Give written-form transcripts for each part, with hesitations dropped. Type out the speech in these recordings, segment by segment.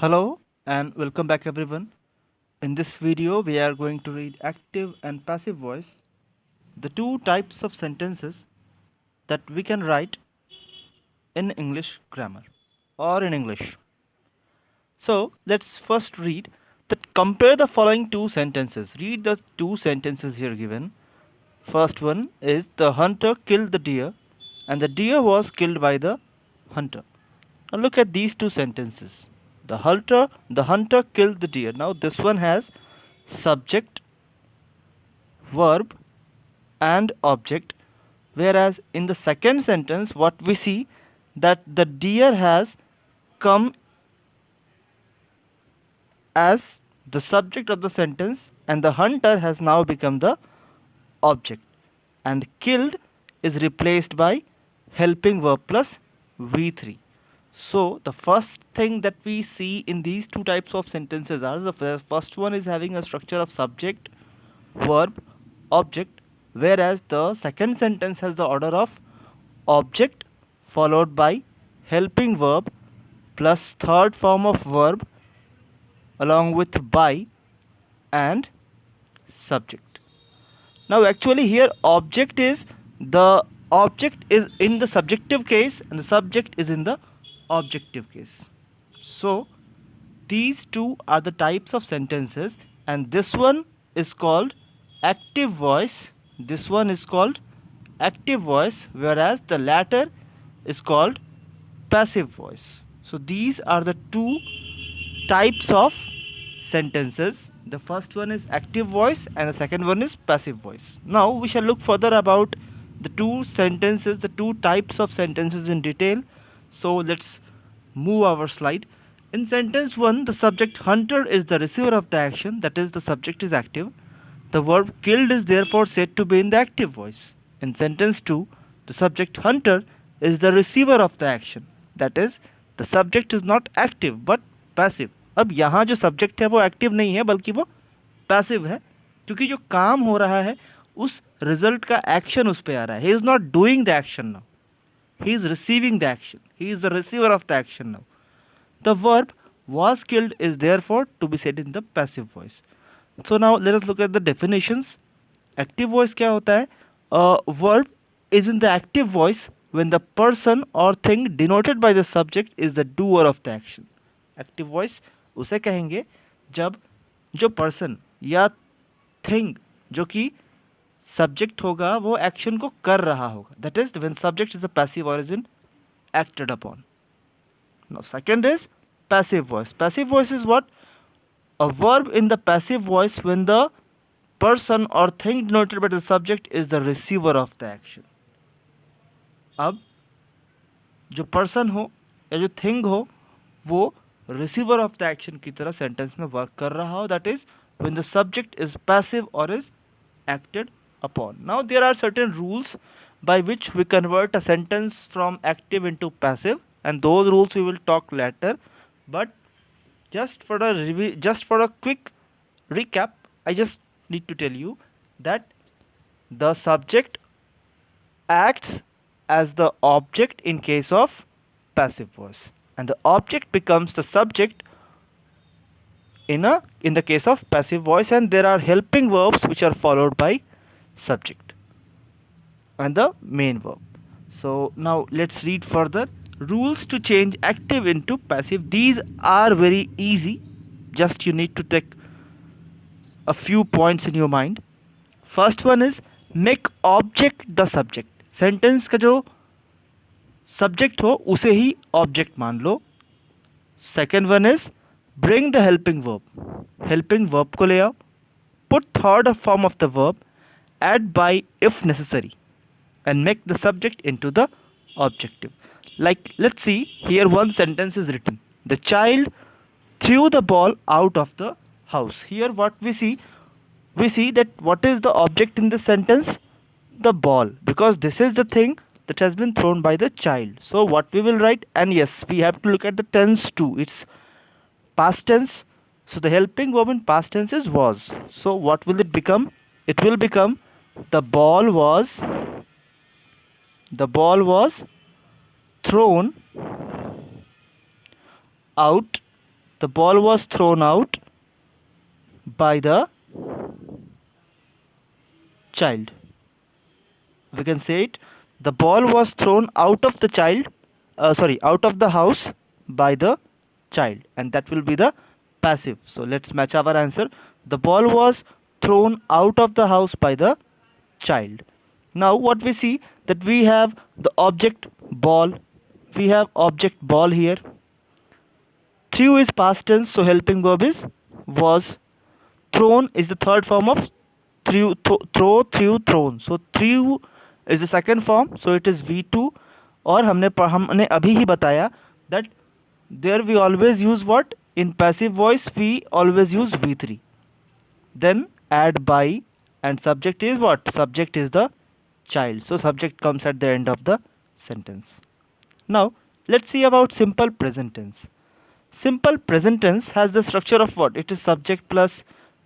Hello and welcome back everyone. In this video we are going to read active and passive voice, the two types of sentences that we can write in English grammar or in English. So let's first read that compare the following two sentences. Read the two sentences here given. First one is the hunter killed the deer and the deer was killed by the hunter. Now look at these two sentences. The hunter killed the deer. Now this one has subject, verb and object, whereas in the second sentence what we see that the deer has come as the subject of the sentence and the hunter has now become the object, and killed is replaced by helping verb plus v3. So the first thing that we see in these two types of sentences are the first one is having a structure of subject, verb, object, whereas the second sentence has the order of object followed by helping verb plus third form of verb along with by and subject. Now actually here the object is in the subjective case and the subject is in the objective case. So these two are the types of sentences, and this one is called active voice. This one is called active voice, whereas the latter is called passive voice. So these are the two types of sentences. The first one is active voice and the second one is passive voice. Now we shall look further about the two sentences, the two types of sentences in detail. So let's move our slide. In sentence 1, the subject hunter is the receiver of the action, that is, the subject is active. The verb killed is therefore said to be in the active voice. In sentence 2, the subject hunter is the receiver of the action, that is, the subject is not active but passive. अब यहाँ जो subject है वो active नहीं है बल्कि वो passive है, क्योंकि जो काम हो रहा है उस रिजल्ट का एक्शन उस पर आ रहा है. He is not doing the action now, he is receiving the action, he is the receiver of the action now. The verb was killed is therefore to be said in the passive voice. So now let us look at the definitions. Active voice क्या होता है? A verb is in the active voice when the person or thing denoted by the subject is the doer of the action. Active voice उसे कहेंगे जब जो person या thing जो कि सब्जेक्ट होगा वो एक्शन को कर रहा होगा, that is when subject is a passive origin acted upon. Now second is passive voice. Passive voice is what? A verb in the passive voice when the person or thing denoted by the subject is the receiver of the action. अब जो person हो या जो thing हो वो receiver of the action की तरह sentence में वर्क कर रहा हो, that is when the subject is passive और is acted upon. Now there are certain rules by which we convert a sentence from active into passive, and those rules we will talk later. But just for a quick recap, I just need to tell you that the subject acts as the object in case of passive voice, and the object becomes the subject in the case of passive voice, and there are helping verbs which are followed by subject and the main verb. So now let's read further. Rules to change active into passive. These are very easy, just you need to take a few points in your mind. First one is make object the subject. Sentence का जो subject हो उसे ही object मान लो. Second one is bring the helping verb. Helping verb को ले आओ. Put third form of the verb. Add by if necessary. And make the subject into the objective. Like let's see here one sentence is written. The child threw the ball out of the house. Here what we see that what is the object in this sentence? The ball, because this is the thing that has been thrown by the child. So what we will write, and yes, we have to look at the tense too. It's past tense, so the helping verb in past tense is was. So what will it become? It will become the ball was thrown out the ball was thrown out by the child. We can say it, the ball was thrown out of the out of the house by the child, and that will be the passive. So let's match our answer. The ball was thrown out of the house by the child. Now what we see, that we have the object ball, we have object ball here. Threw is past tense, so helping verb is was. Thrown is the third form of throw, threw, thrown. So threw is the second form, so it is V2. और हमने अभी ही बताया that there we always use what? In passive voice we always use V3. Then add by, and subject is what? Subject is the child. So subject comes at the end of the sentence. Now let's see about simple present tense. Simple present tense has the structure of what? It is subject plus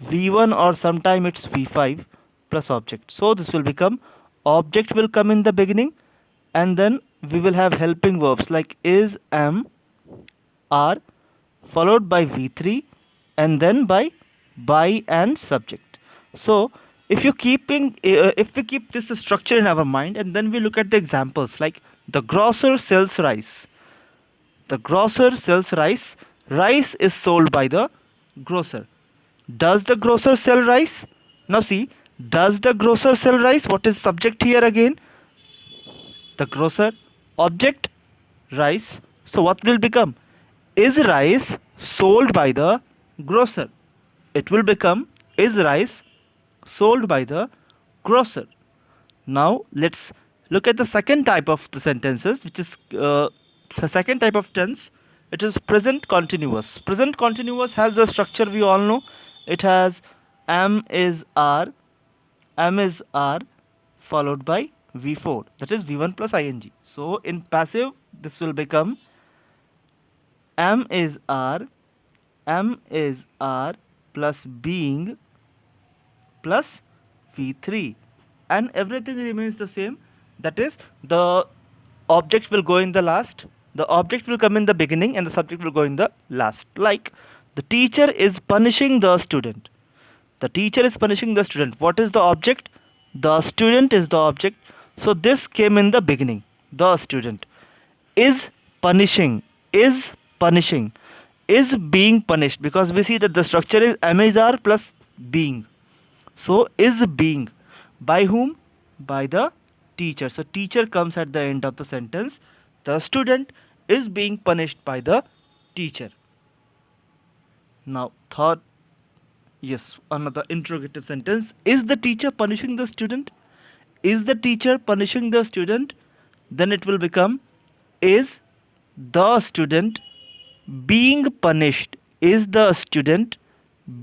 V1, or sometime it's V5 plus object. So this will become, object will come in the beginning, and then we will have helping verbs like is, am, are, followed by V3, and then by and subject. So if we keep this structure in our mind, and then we look at the examples like the grocer sells rice. The grocer sells rice. Rice is sold by the grocer. Does the grocer sell rice? Now see, does the grocer sell rice? What is subject here again? The grocer. Object, rice. So what will become? Is rice sold by the grocer? It will become, is rice sold by the grocer. Now let's look at the second type of the sentences, which is the second type of tense. It is present continuous. Present continuous has the structure we all know. It has am is are followed by V4, that is V1 plus ing. So in passive this will become am is are plus being plus V3, and everything remains the same. That is, the object will go in the last, the object will come in the beginning, and the subject will go in the last. Like, the teacher is punishing the student. The teacher is punishing the student. What is the object? The student is the object. So this came in the beginning. The student is punishing, is being punished, because we see that the structure is am is are plus being. So is being by whom? By the teacher. So teacher comes at the end of the sentence. The student is being punished by the teacher. Now third, yes, another interrogative sentence. Is the teacher punishing the student? Is the teacher punishing the student? Then it will become, is the student being punished? Is the student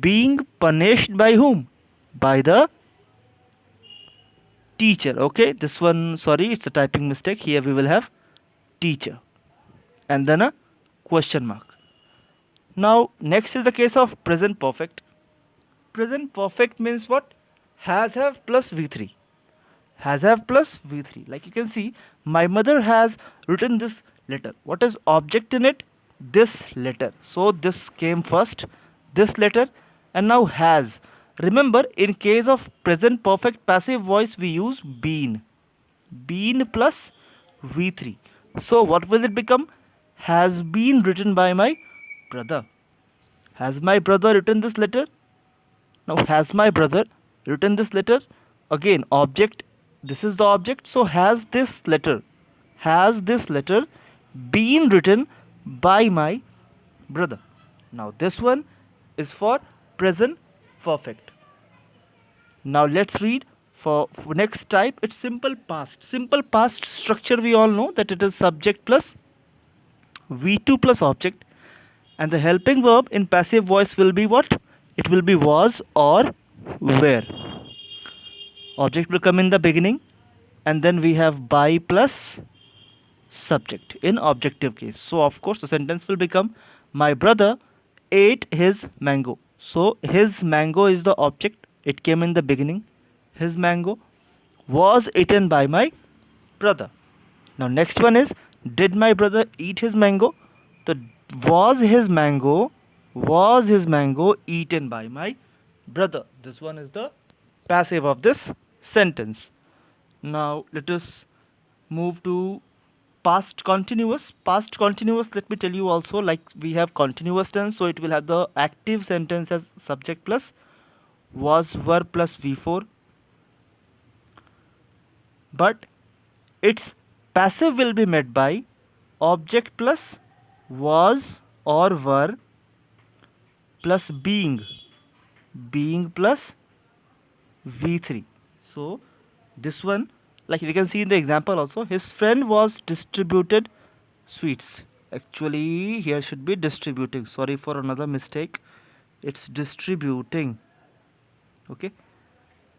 being punished by whom? By the teacher. Okay, this one, sorry, it's a typing mistake. Here we will have teacher and then a question mark. Now next is the case of present perfect. Present perfect means what? Has have plus V3. Has have plus V3. Like you can see, my mother has written this letter. What is object in it? This letter. So this came first, this letter, and now has. Remember, in case of present perfect passive voice we use been. Been plus V3. So what will it become? Has been written by my brother. Has my brother written this letter? Now has my brother written this letter? Again, object, this is the object. So has this letter been written by my brother? Now this one is for present perfect. Now let's read for next type. It's simple past. Simple past structure we all know that it is subject plus V2 plus object, and the helping verb in passive voice will be what? It will be was or were. Object will come in the beginning, and then we have by plus subject in objective case. So of course the sentence will become, my brother ate his mango. So his mango is the object. It came in the beginning. His mango was eaten by my brother. Now next one is, did my brother eat his mango? The was his mango Was his mango eaten by my brother? This one is the passive of this sentence. Now let us move to past continuous. Past continuous, let me tell you also, like we have continuous tense, so it will have the active sentence as subject plus was, verb plus V4, but its passive will be met by object plus was or were plus being plus V3. So this one, like we can see in the example also, his friend was distributed sweets. Actually here should be distributing, sorry for another mistake, it's distributing. Okay,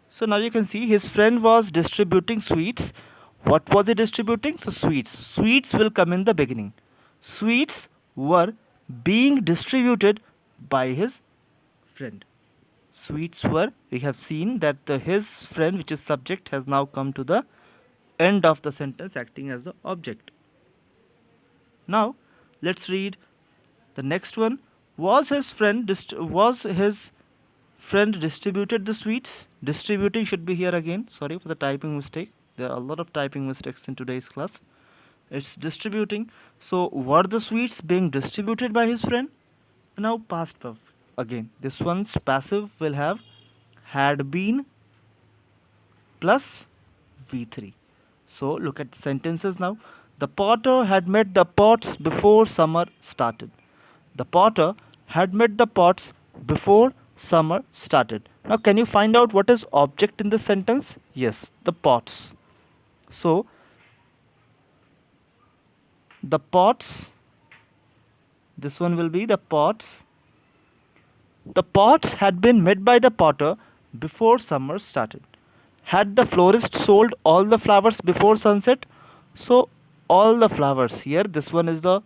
so now you can see his friend was distributing sweets. What was he distributing? So sweets will come in the beginning. Sweets were being distributed by his friend. Sweets were, we have seen that his friend, which is subject, has now come to the end of the sentence acting as the object. Now let's read the next one. Was his friend distributed the sweets? Distributing should be here again. Sorry for the typing mistake. There are a lot of typing mistakes in today's class. It's distributing. So were the sweets being distributed by his friend? Now past perfect. Again, this one's passive will have had been plus V3. So look at the sentences now. The potter had met the pots before summer started. The potter had met the pots before summer started. Now can you find out what is object in this sentence? Yes, the pots. So the pots, this one will be the pots. The pots had been met by the potter before summer started. Had the florist sold all the flowers before sunset? So all the flowers, here this one is the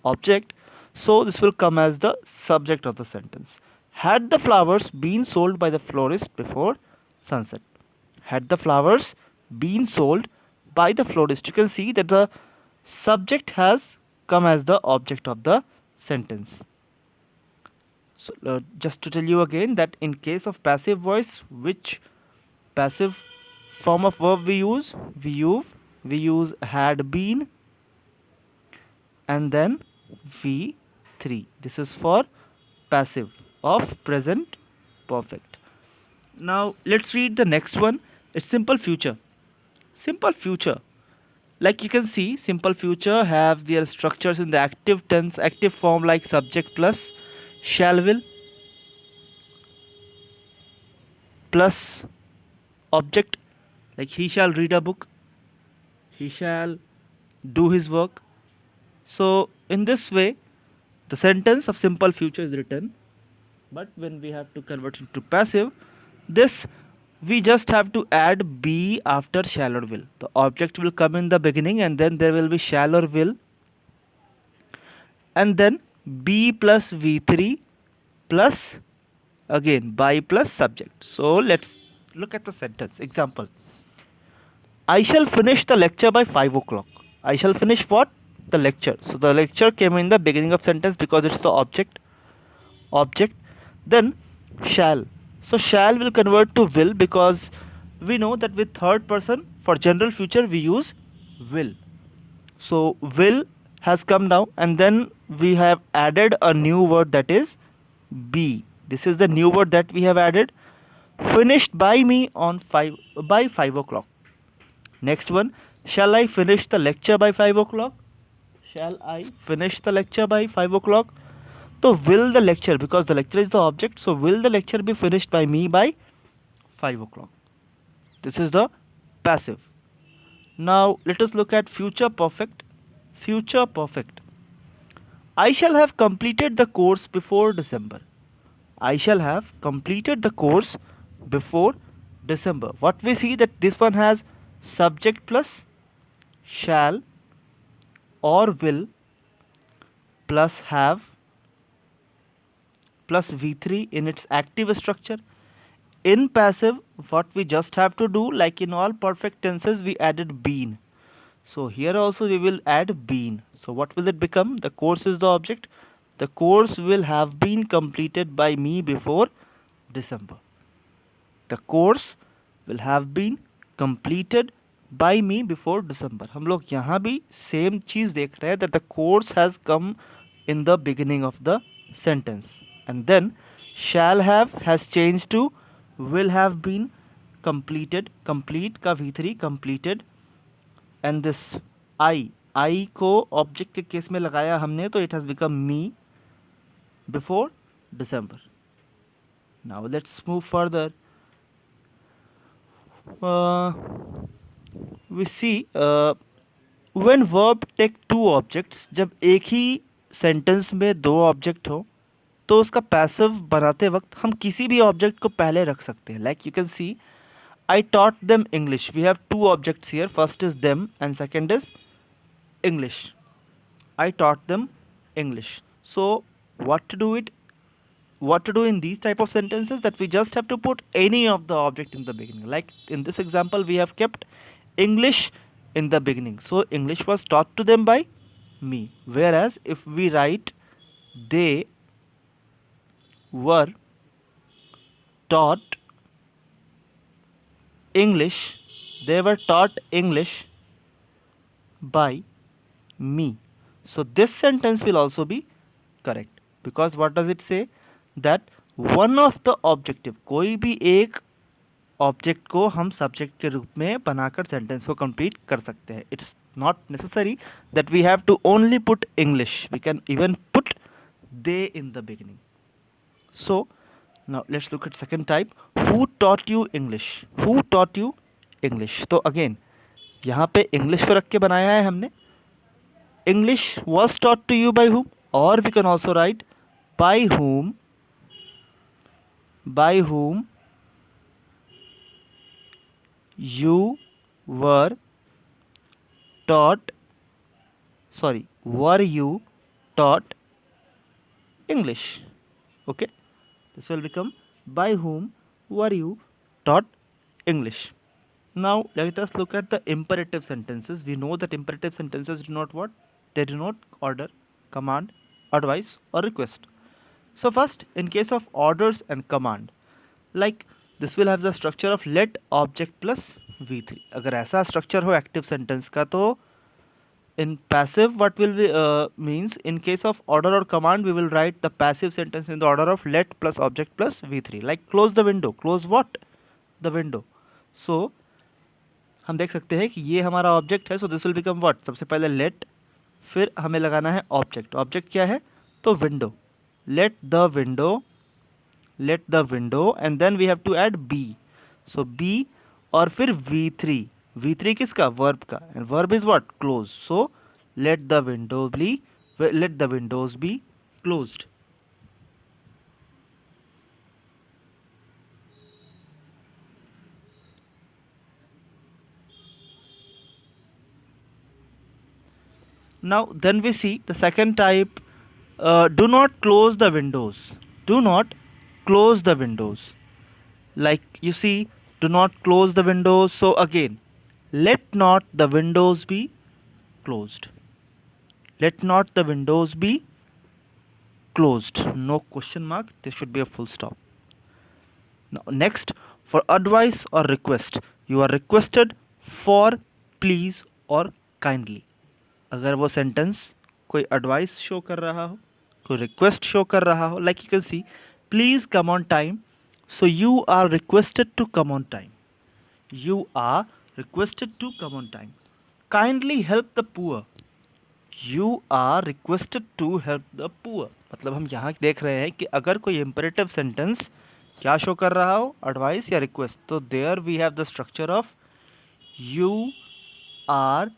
object, so this will come as the subject of the sentence. Had the flowers been sold by the florist before sunset? Had the flowers been sold by the florist? You can see that the subject has come as the object of the sentence. So just to tell you again that in case of passive voice, which passive form of verb we use? We use had been and then V3. This is for passive of present perfect. Now let's read the next one. It's simple future. Simple future, like you can see, simple future have their structures in the active tense, active form, like subject plus shall will plus object, like he shall read a book, he shall do his work. So in this way the sentence of simple future is written. But when we have to convert it to passive, this we just have to add be after shall or will. The object will come in the beginning and then there will be shall or will, and then be plus V3 plus again by plus subject. So let's look at the sentence example. I shall finish the lecture by 5 o'clock. I shall finish what? The lecture. So the lecture came in the beginning of sentence because it's the object. Then shall. So shall will convert to will because we know that with third person for general future we use will. So will has come now and then we have added a new word, that is be. This is the new word that we have added. Finished by me on 5 o'clock. Next one, shall I finish the lecture by 5 o'clock? Shall I finish the lecture by 5 o'clock? So will the lecture, because the lecture is the object, so will the lecture be finished by me by 5 o'clock? This is the passive. Now let us look at future perfect. Future perfect. I shall have completed the course before December. I shall have completed the course before December. What we see that this one has subject plus shall or will plus have plus V3 in its active structure. In passive, what we just have to do, like in all perfect tenses, we added been. So here also we will add been. So what will it become? The course is the object. The course will have been completed by me before December. The course will have been completed by me before December. हम लोग यहाँ भी same चीज़ देख रहे हैं that the course has come in the beginning of the sentence, and then shall have has changed to will have been completed. complete का V3 completed, and this I को object के केस में लगाया हमने तो it has become me before December. Now let's move further. We see when verb take two objects, जब एक ही sentence में दो ऑब्जेक्ट हो तो उसका पैसिव बनाते वक्त हम किसी भी ऑब्जेक्ट को पहले रख सकते हैं. Like you can C I taught them English. We have two objects here. First is them and second is English. I taught them English. So what to do in these type of sentences, that we just have to put any of the object in the beginning. Like in this example we have kept English in the beginning, so English was taught to them by me. Whereas if we write they were taught English, they were taught English by me, so this sentence will also be correct, because what does it say, that one of the objective, कोई भी एक object को हम subject के रूप में बनाकर sentence को कंप्लीट कर सकते हैं. It's not necessary that we have to only put English, we can even put they in the beginning. So now let's look at second type. Who taught you English, who taught you English. तो again यहाँ पे English को रख के बनाया है हमने. English was taught to you by whom, और we can also write by whom you were taught, were you taught English. Okay, this will become by whom were you taught English. Now let us look at the imperative sentences. We know that imperative sentences do not what? They do not order, command, advice or request. So first, in case of orders and command, like this will have the structure of let object plus v3. अगर ऐसा structure हो active sentence का, तो in passive what will be means, in case of order or command we will write the passive sentence in the order of let plus object plus v3. like close the window, close what? The window. So हम देख सकते हैं कि ये हमारा object है, so this will become what? सबसे पहले let, फिर हमें लगाना है ऑब्जेक्ट. ऑब्जेक्ट क्या है? तो window. let the window and then we have to add b. so b और फिर v3. v3 किसका? verb का, and verb is what? close. so let the windows be closed. Now then we see the second type. Do not close the windows. Do not close the windows. Like you see, do not close the windows. So again, let not the windows be closed. Let not the windows be closed. No question mark. There should be a full stop. Now next, for advice or request, you are requested for, please or kindly. अगर वो sentence कोई advice show कर रहा हो, कोई request show कर रहा हो, like you can see please come on time. So you are requested to come on time. You are requested to come on time. Kindly help the poor. You are requested to help the poor. मतलब हम यहाँ देख रहे हैं कि अगर कोई imperative sentence क्या शो कर रहा हो, एडवाइस या रिक्वेस्ट, तो there we have the structure of you are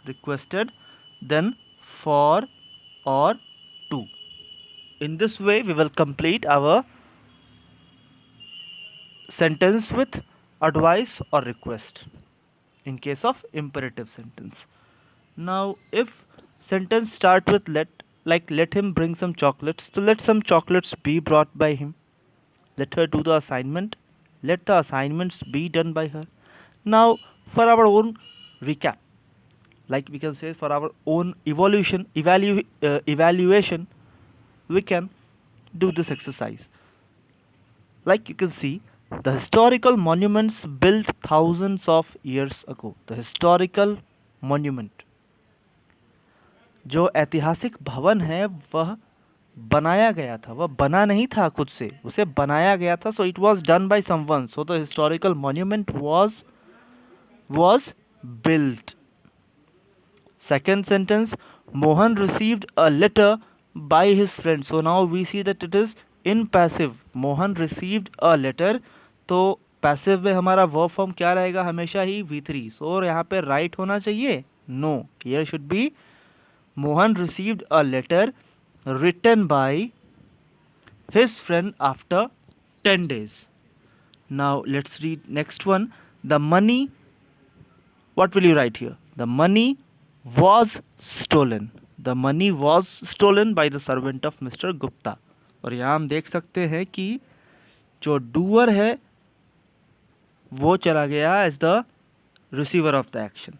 requested, then for or to. In this way we will complete our sentence with advice or request in case of imperative sentence. Now if sentence start with let, like let him bring some chocolates, so let some chocolates be brought by him. Let her do the assignment. Let the assignments be done by her. Now for our own recap, like we can say for our own evaluation, we can do this exercise. Like you can see, the historical monuments built thousands of years ago. The historical monument, जो ऐतिहासिक भवन है वह बनाया गया था, वह बना नहीं था खुद से, उसे बनाया गया था. So it was done by someone. So the historical monument was built. Second sentence, Mohan received a letter by his friend. So now we see that it is in passive. Mohan received a letter. तो passive में हमारा verb form क्या रहेगा, हमेशा ही V3. सो यहाँ पे right होना चाहिए, no. Here should be Mohan received a letter written by his friend after 10 days. Now let's read next one. The money, what will you write here? The money was stolen. The money was stolen by the servant of Mr. Gupta. और यहाँ हम देख सकते हैं कि जो doer है वो चला गया as the receiver of the action.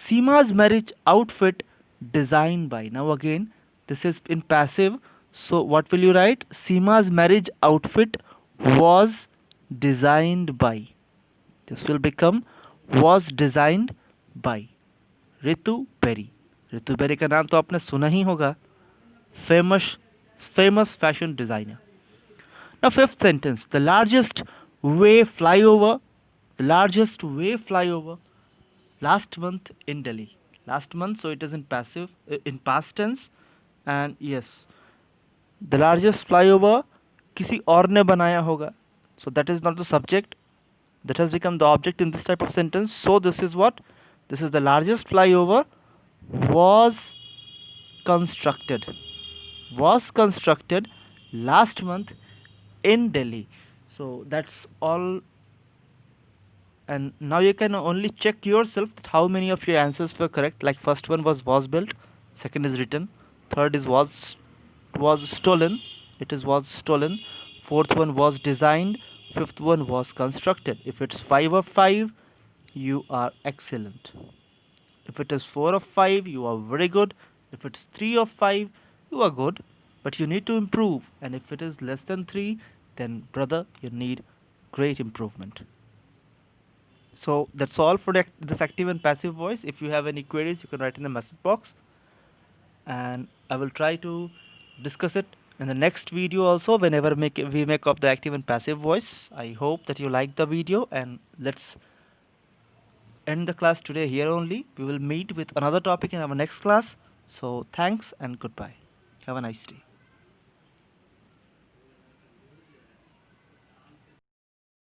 Seema's marriage outfit designed by. Now again, this is in passive. So what will you write? Seema's marriage outfit was designed by. This will become was designed by Ritu Berry. Ritu Berry का नाम तो आपने सुना ही होगा. Famous fashion designer. Now fifth sentence. The largest way flyover last month in Delhi. Last month, so it is in passive, in past tense. And yes, the largest flyover किसी और ने बनाया होगा. So that is not the subject. That has become the object in this type of sentence. So this is what? This is the largest flyover was constructed. Was constructed last month in Delhi. So that's all. And now you can only check yourself that how many of your answers were correct. Like first one was built, second is written, third is was stolen, it is was stolen, fourth one was designed, fifth one was constructed. If it's 5 of 5, you are excellent. If it is 4 of 5, you are very good. If it's 3 of 5, you are good, but you need to improve. And if it is less than 3, then brother, you need great improvement. So that's all for this active and passive voice. If you have any queries, you can write in the message box, and I will try to discuss it in the next video also whenever we make up the active and passive voice. I hope that you like the video, and let's end the class today here only. We will meet with another topic in our next class. So thanks and goodbye. Have a nice day.